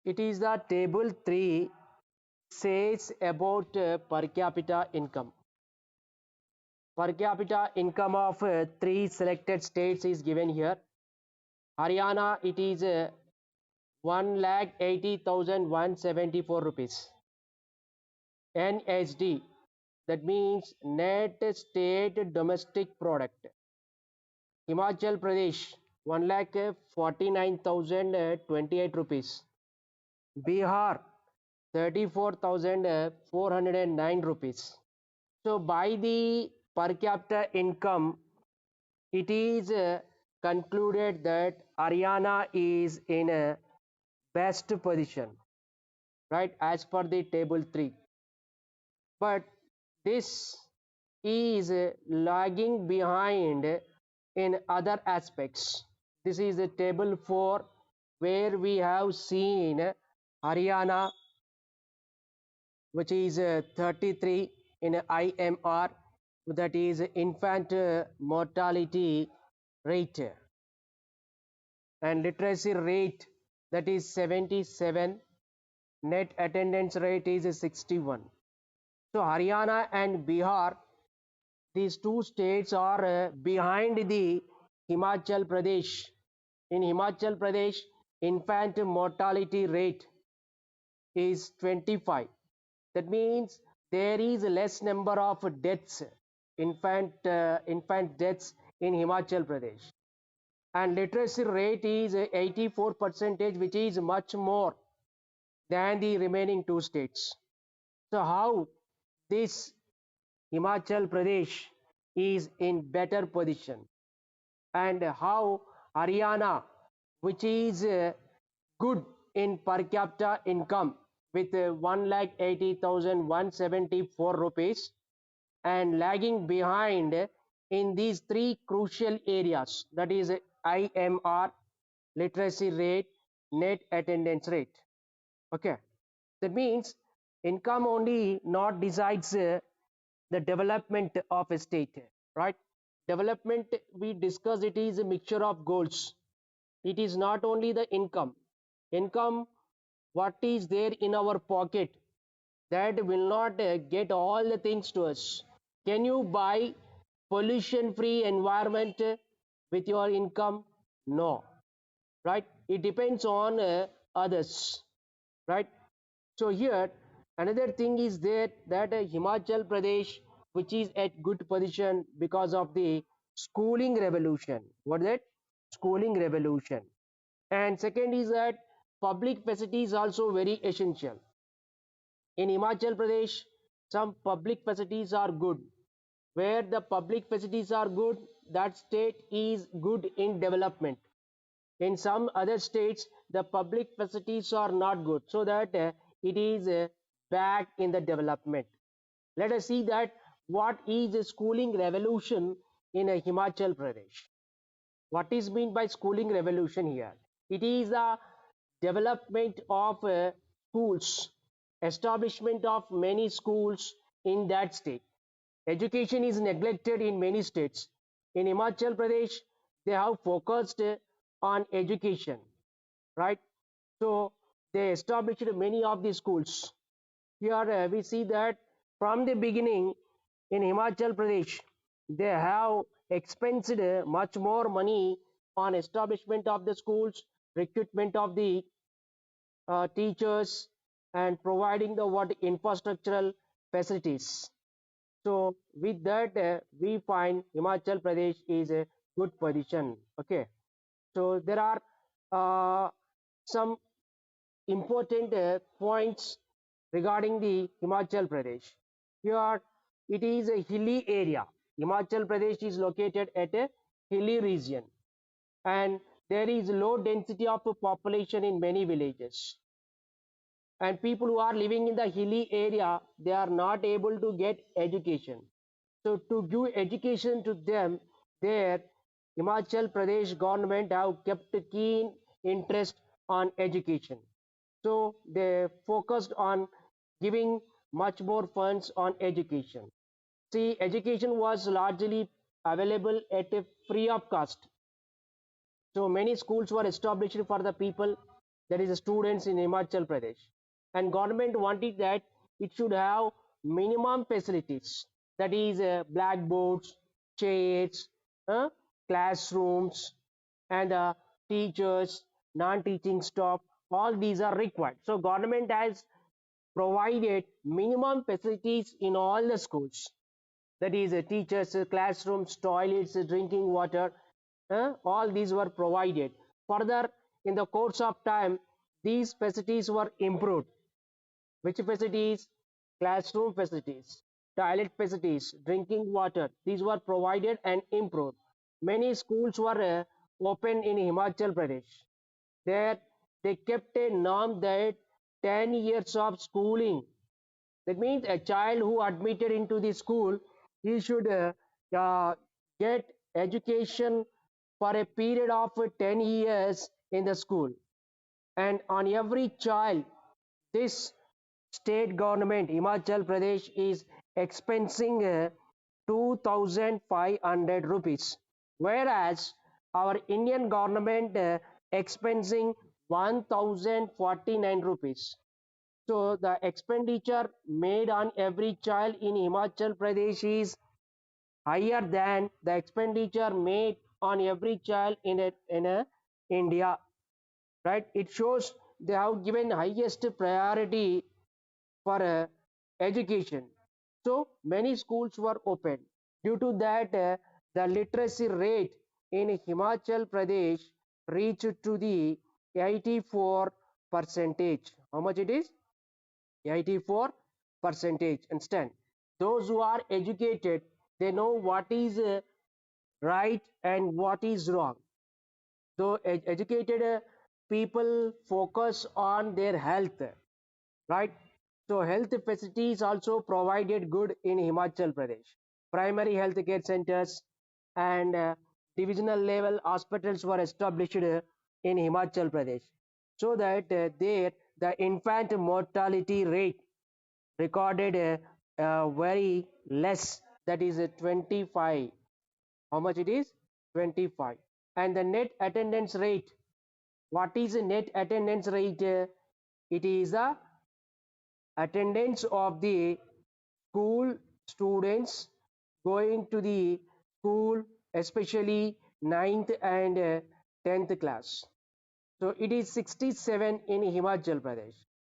It is the table 3 says about per capita income. Per capita income of three selected states is given here. Haryana, it is 1,80,174 rupees. NSD, that means net state domestic product. Himachal Pradesh, 1,49,028 rupees. Bihar, 34,409 rupees. So by the per capita income, it is concluded that Haryana is in a best position, right, as per the table 3. But this is lagging behind in other aspects. This is the table 4 where we have seen Haryana, which is 33 in IMR, that is infant mortality rate, and literacy rate, that is 77, net attendance rate is 61. So Haryana and Bihar, these two states are behind the Himachal Pradesh. In Himachal Pradesh, infant mortality rate is 25. That means there is less number of deaths, infant deaths in Himachal Pradesh. And literacy rate is 84 percentage, which is much more than the remaining two states. So how this Himachal Pradesh is in better position, and how Haryana, which is good in per capita income with 1,80,174 rupees, and lagging behind in these three crucial areas, that is IMR, literacy rate, net attendance rate. Okay, that means income only not decides the development of a state, right? Development, we discussed, it is a mixture of goals. It is not only the income what is there in our pocket, that will not get all the things to us. Can you buy pollution free environment with your income? No, right? It depends on others, right? So here another thing is that Himachal Pradesh, which is at good position because of the schooling revolution. What is that? Schooling revolution. And second is that public facility is also very essential. In Himachal Pradesh, some public facilities are good. Where the public facilities are good, that state is good in development. In some other states, the public facilities are not good, so that it is back in the development. Let us see that what is the schooling revolution in Himachal Pradesh. What is meant by schooling revolution here? It is the development of schools, establishment of many schools in that state. Education is neglected in many states. In Himachal Pradesh, they have focused on education, right? So they established many of the schools. Here we see that from the beginning in Himachal Pradesh, they have expensed much more money on establishment of the schools, recruitment of the teachers, and providing the what infrastructural facilities. So with that, we find Himachal Pradesh is a good position. Okay. So there are some important points regarding the Himachal Pradesh. Here it is a hilly area. Himachal Pradesh is located at a hilly region, and there is low density of population in many villages. And people who are living in the hilly area, they are not able to get education. So to give education to them, there Himachal Pradesh government have kept keen interest on education. So they focused on giving much more funds on education. See, education was largely available at a free of cost. So many schools were established for the people. that is students in Himachal Pradesh, and government wanted that it should have minimum facilities, that is blackboards, chairs, uh, classrooms, and teachers, non-teaching staff, all these are required. So government has provided minimum facilities in all the schools, that is teachers, classrooms, toilets, drinking water, all these were provided. Further, in the course of time, these facilities were improved. Which facilities? Classroom facilities, toilet facilities, drinking water, these were provided and improved. Many schools were opened in Himachal Pradesh. There they kept a norm that 10 years of schooling. That means a child who admitted into the school, he should uh, get education for a period of 10 years in the school. And on every child, this state government, Himachal Pradesh, is expensing 2,500 rupees, whereas our Indian government expensing 1,049 rupees. So the expenditure made on every child in Himachal Pradesh is higher than the expenditure made on every child in India, right? It shows they have given highest priority for education. So many schools were opened. Due to that, the literacy rate in Himachal Pradesh reached to the 84 percentage. How much it is? 84 percentage. Understand? Those who are educated, they know what is right and what is wrong. So educated people focus on their health, right? So health facilities also provided good in Himachal Pradesh. Primary health care centers and divisional level hospitals were established in Himachal Pradesh, so that there the infant mortality rate recorded very less, that is 25. How much it is? 25. And the net attendance rate, what is the net attendance rate? It is the attendance of the school students going to the school, especially ninth and 10th class. So it is 67 in Himachal Pradesh,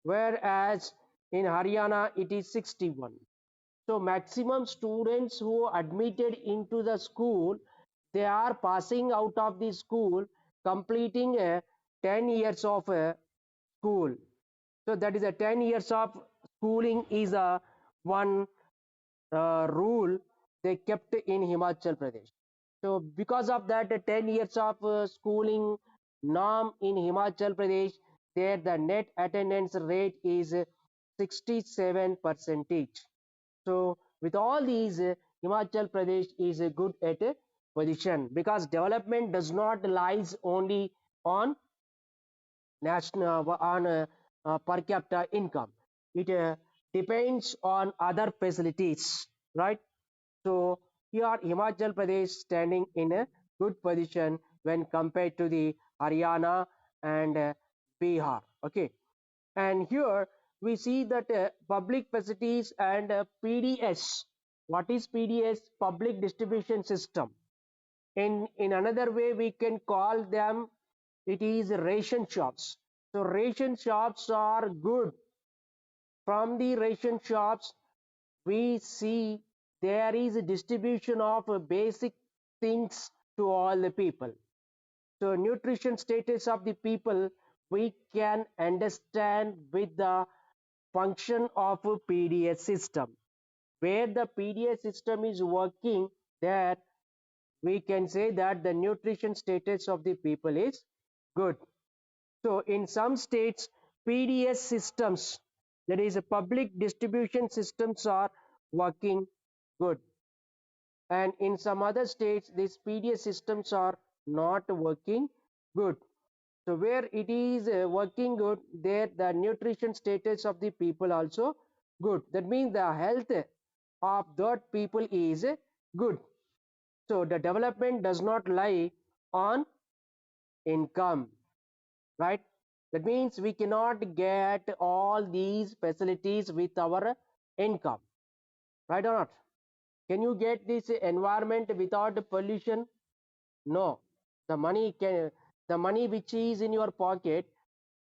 whereas in Haryana it is 61. So maximum students who admitted into the school, they are passing out of the school, completing 10 years of school. So that is a 10 years of schooling is a one rule they kept in Himachal Pradesh. So because of that, 10 years of schooling norm in Himachal Pradesh, there the net attendance rate is 67 percentage. So with all these, Himachal Pradesh is good at a position, because development does not lies only on national on per capita income. It depends on other facilities, right? So here Himachal Pradesh standing in a good position when compared to the Haryana and Bihar. Okay, and here we see that public facilities and PDS. What is PDS? Public distribution system. In another way, we can call them, it is ration shops. So ration shops are good. From the ration shops, we see there is a distribution of basic things to all the people. So nutrition status of the people we can understand with the function of a PDS system. Where the PDS system is working, there we can say that the nutrition status of the people is good. So in some states, PDS systems, that is public distribution systems, are working good. And in some other states, these PDS systems are not working good. So where it is working good, there the nutrition status of the people also good. That means the health of that people is good. So the development does not lie on income, right? That means we cannot get all these facilities with our income, right or not? Can you get this environment without pollution? No. The money can, the money which is in your pocket,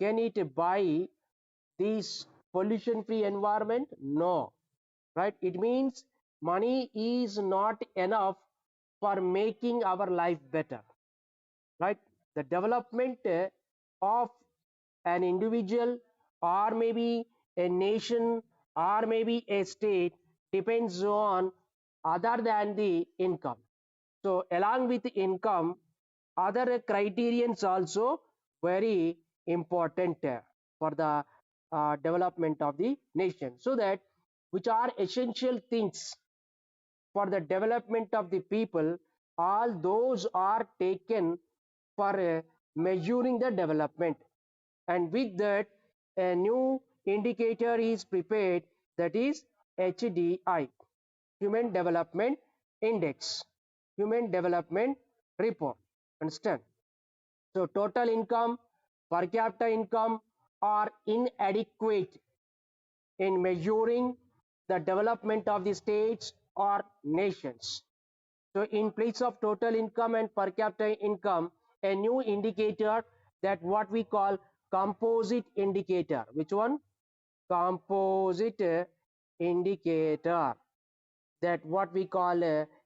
can it buy this pollution free environment? No. Right? It means money is not enough for making our life better. Right? The development of an individual, or maybe a nation, or maybe a state depends on other than the income. So along with income, other criterions also very important for the development of the nation, so that which are essential things for the development of the people, all those are taken for measuring the development. And with that, a new indicator is prepared, that is HDI, Human Development Index, Human Development Report. Understand? So total income, per capita income are inadequate in measuring the development of the states or nations. So in place of total income and per capita income, a new indicator, that what we call composite indicator. Which one? Composite indicator, that what we call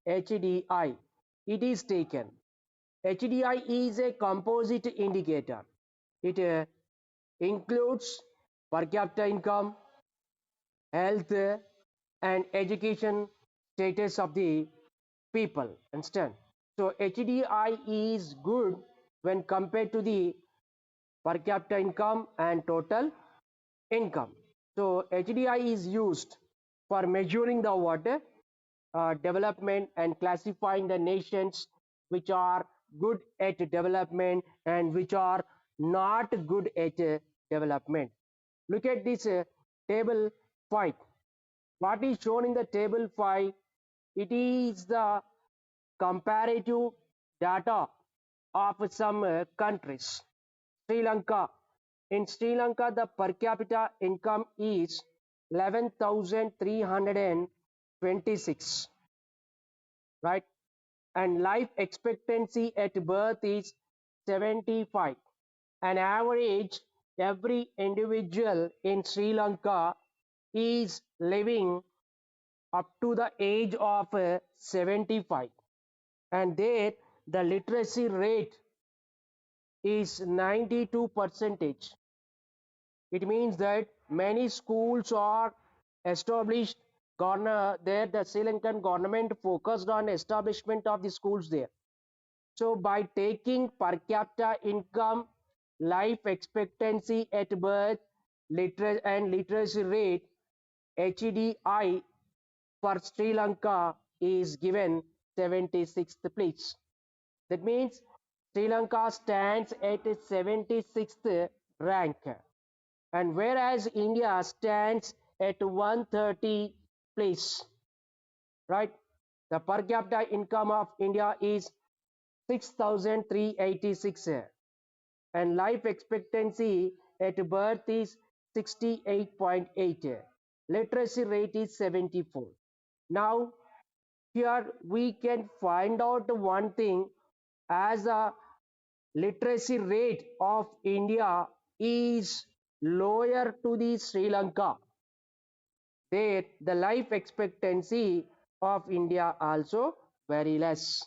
HDI. It is taken. HDI is a composite indicator. It includes per capita income, health, and education status of the people. Understand? So HDI is good when compared to the per capita income and total income. So HDI is used for measuring the water development and classifying the nations which are good at development and which are not good at development. Look at this table 5. What is shown in the table 5? It is the comparative data of some countries. Sri Lanka. In Sri Lanka, the per capita income is 11,326, right? And life expectancy at birth is 75. An average, every individual in Sri Lanka is living up to the age of 75, and there the literacy rate is 92 percentage. It means that many schools are established. There the Sri Lankan government focused on establishment of the schools there. So by taking per capita income, life expectancy at birth, and literacy rate, HDI for Sri Lanka is given 76th place. That means Sri Lanka stands at 76th rank, and whereas India stands at 130 place, right? The per capita income of India is 6,386, and life expectancy at birth is 68.8. Literacy rate is 74. Now here we can find out one thing, as a literacy rate of India is lower to the Sri Lanka, there the life expectancy of India also very less.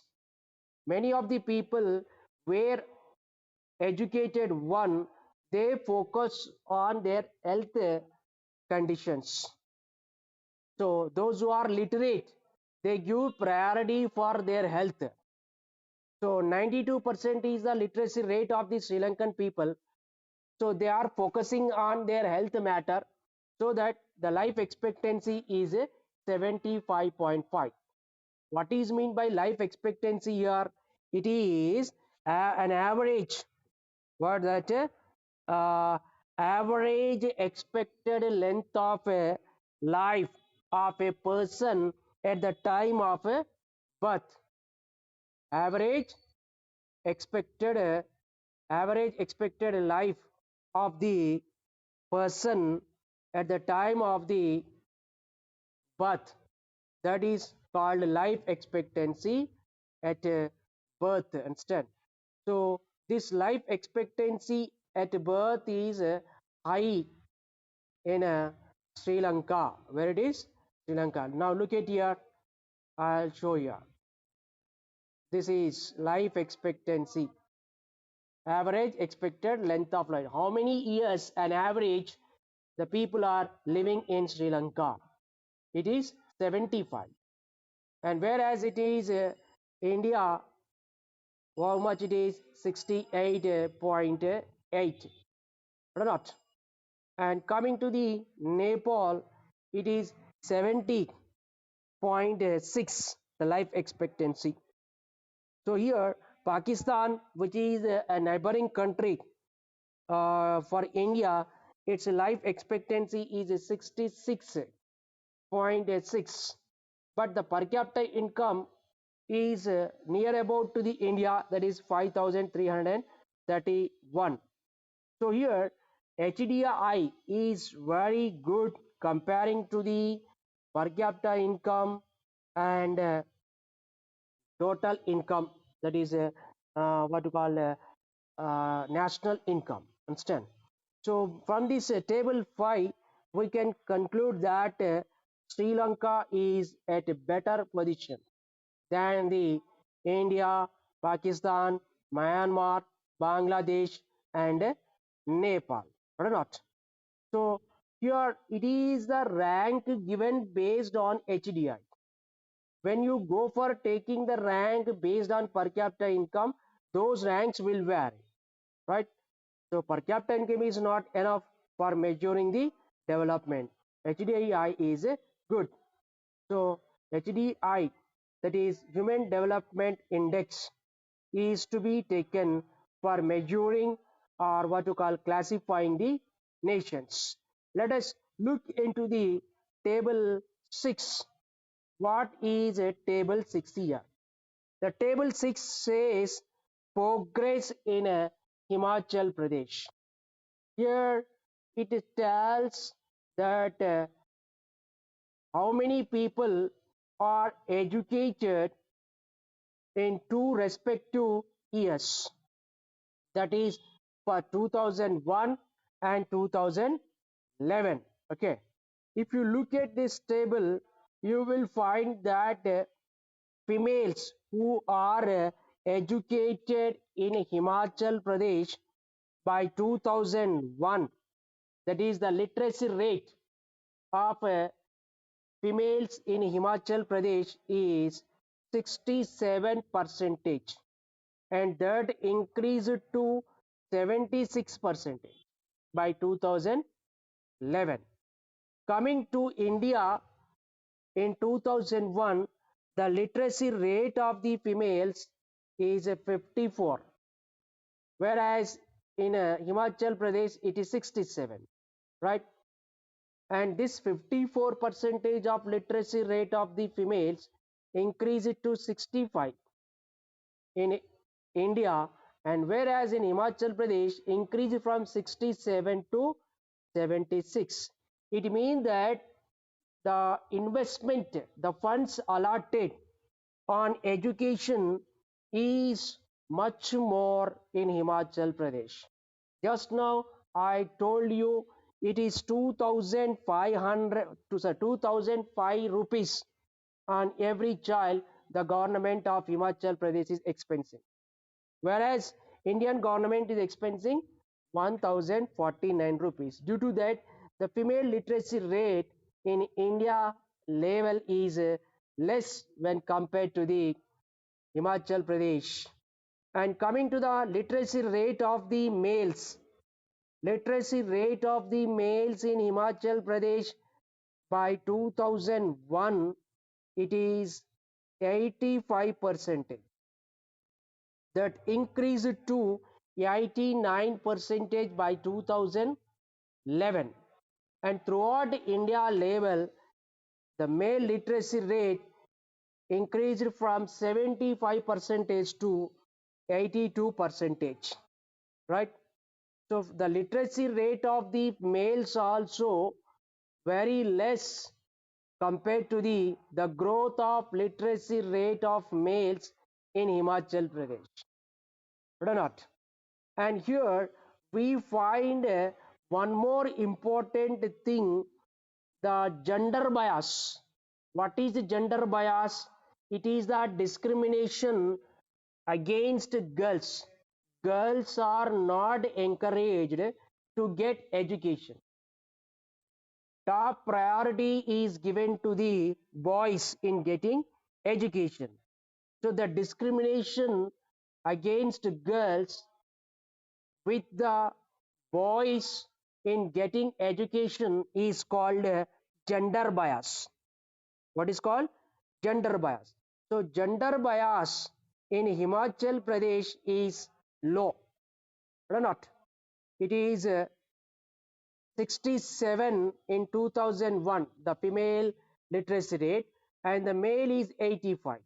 Many of the people were educated one, they focus on their health conditions. So those who are literate, they give priority for their health. So 92% is the literacy rate of the Sri Lankan people. So they are focusing on their health matter, so that the life expectancy is 75.5. What is mean by life expectancy here? It is an average. What that? Average expected length of a life of a person at the time of birth. Average expected average expected life of the person at the time of the birth, that is called life expectancy at birth. Understand? So this life expectancy at birth is high in Sri Lanka. Where it is? Sri Lanka. Now look at here. I'll show you. This is life expectancy, average expected length of life. How many years on average the people are living in Sri Lanka? It is 75. And whereas it is India, how much it is? 68.8. Or not? And coming to the Nepal, it is 70.6, the life expectancy. So here, Pakistan, which is a neighboring country for India, its life expectancy is 66.6, but the per capita income is near about to the India, that is 5,331. So here HDI is very good comparing to the per capita income and total income, that is what you call national income. Understand? So from this table 5 we can conclude that Sri Lanka is at a better position than the India, Pakistan, Myanmar, Bangladesh and Nepal, or not? So here it is the rank given based on HDI. When you go for taking the rank based on per capita income, those ranks will vary, right? So per capita income is not enough for measuring the development. HDI is good. So HDI, that is Human Development Index, is to be taken for measuring or what you call classifying the nations. Let us look into the table 6. What is a table 6 here? The table 6 says progress in Himachal Pradesh. Here it tells that how many people are educated in two respective years, that is for 2001 and 2011. Okay, if you look at this table you will find that females who are educated in Himachal Pradesh by 2001, that is the literacy rate of females in Himachal Pradesh is 67 percentage, and that increased to 76 percentage by 2011. Coming to India, in 2001 the literacy rate of the females is 54, whereas in Himachal Pradesh it is 67, right? And this 54 percentage of literacy rate of the females increased to 65 in India, and whereas in Himachal Pradesh increased from 67 to 76. It means that the investment, the funds allotted on education is much more in Himachal Pradesh. Just now I told you it is 2,500 to 2,005 rupees on every child the government of Himachal Pradesh is expensing, whereas Indian government is expensing 1,049 rupees. Due to that, the female literacy rate in India level is less when compared to the Himachal Pradesh. And coming to the literacy rate of the males, literacy rate of the males in Himachal Pradesh by 2001, it is 85%. That increased to 89 percentage by 2011, and throughout India level the male literacy rate increased from 75 percentage to 82 percentage, right? So the literacy rate of the males also very less compared to the growth of literacy rate of males in Himachal Pradesh. Or not? And here we find one more important thing, the gender bias. What is the gender bias? It is the discrimination against girls. Girls are not encouraged to get education. Top priority is given to the boys in getting education. So the discrimination against girls with the boys in getting education is called gender bias. What is called? Gender bias. So gender bias in Himachal Pradesh is low or not? It is 67 in 2001, the female literacy rate, and the male is 85.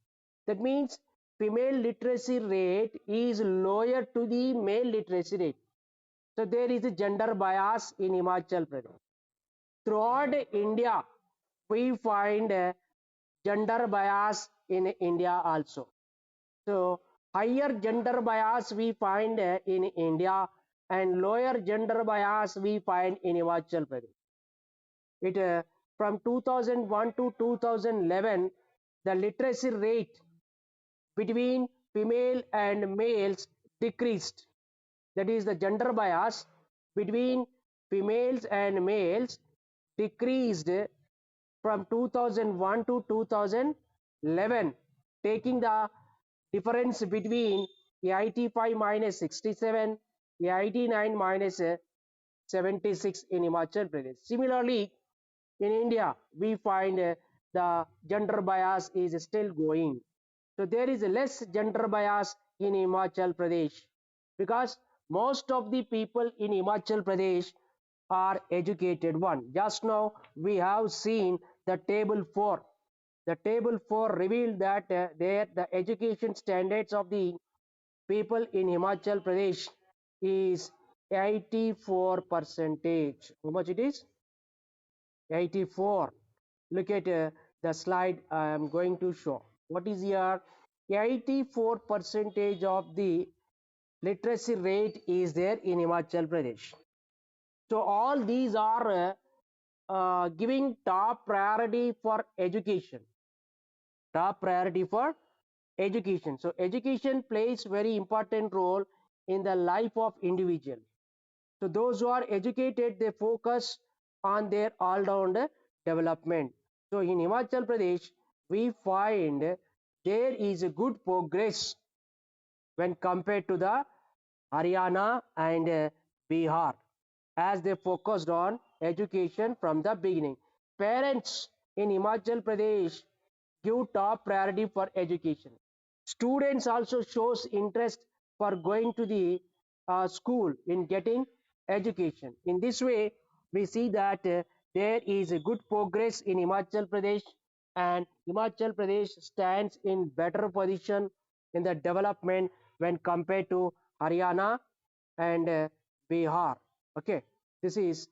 That means female literacy rate is lower to the male literacy rate. So there is a gender bias in Himachal Pradesh. Throughout India, we find gender bias in India also. So higher gender bias we find in India, and lower gender bias we find in Himachal Pradesh. It from 2001 to 2011, the literacy rate between female and males decreased. That is the gender bias between females and males decreased from 2001 to 2011, taking the difference between AIT5 minus 67, AIT9 minus 76 in Himachal Pradesh. Similarly, in India, we find the gender bias is still going. So there is less gender bias in Himachal Pradesh because most of the people in Himachal Pradesh are educated one. Just now we have seen the table 4. The table 4 revealed that the education standards of the people in Himachal Pradesh is 84 percentage. How much it is? 84. Look at the slide I am going to show. What is here? 84 percentage of the literacy rate is there in Himachal Pradesh. So all these are giving top priority for education. Top priority for education. So education plays very important role in the life of individual. So those who are educated, they focus on their all-round development. So in Himachal Pradesh, we find there is a good progress when compared to the Haryana and Bihar, as they focused on education from the beginning. Parents in Himachal Pradesh give top priority for education. Students also shows interest for going to the school in getting education. In this way, we see that there is a good progress in Himachal Pradesh, and Himachal Pradesh stands in better position in the development when compared to Haryana and Bihar. Okay, this is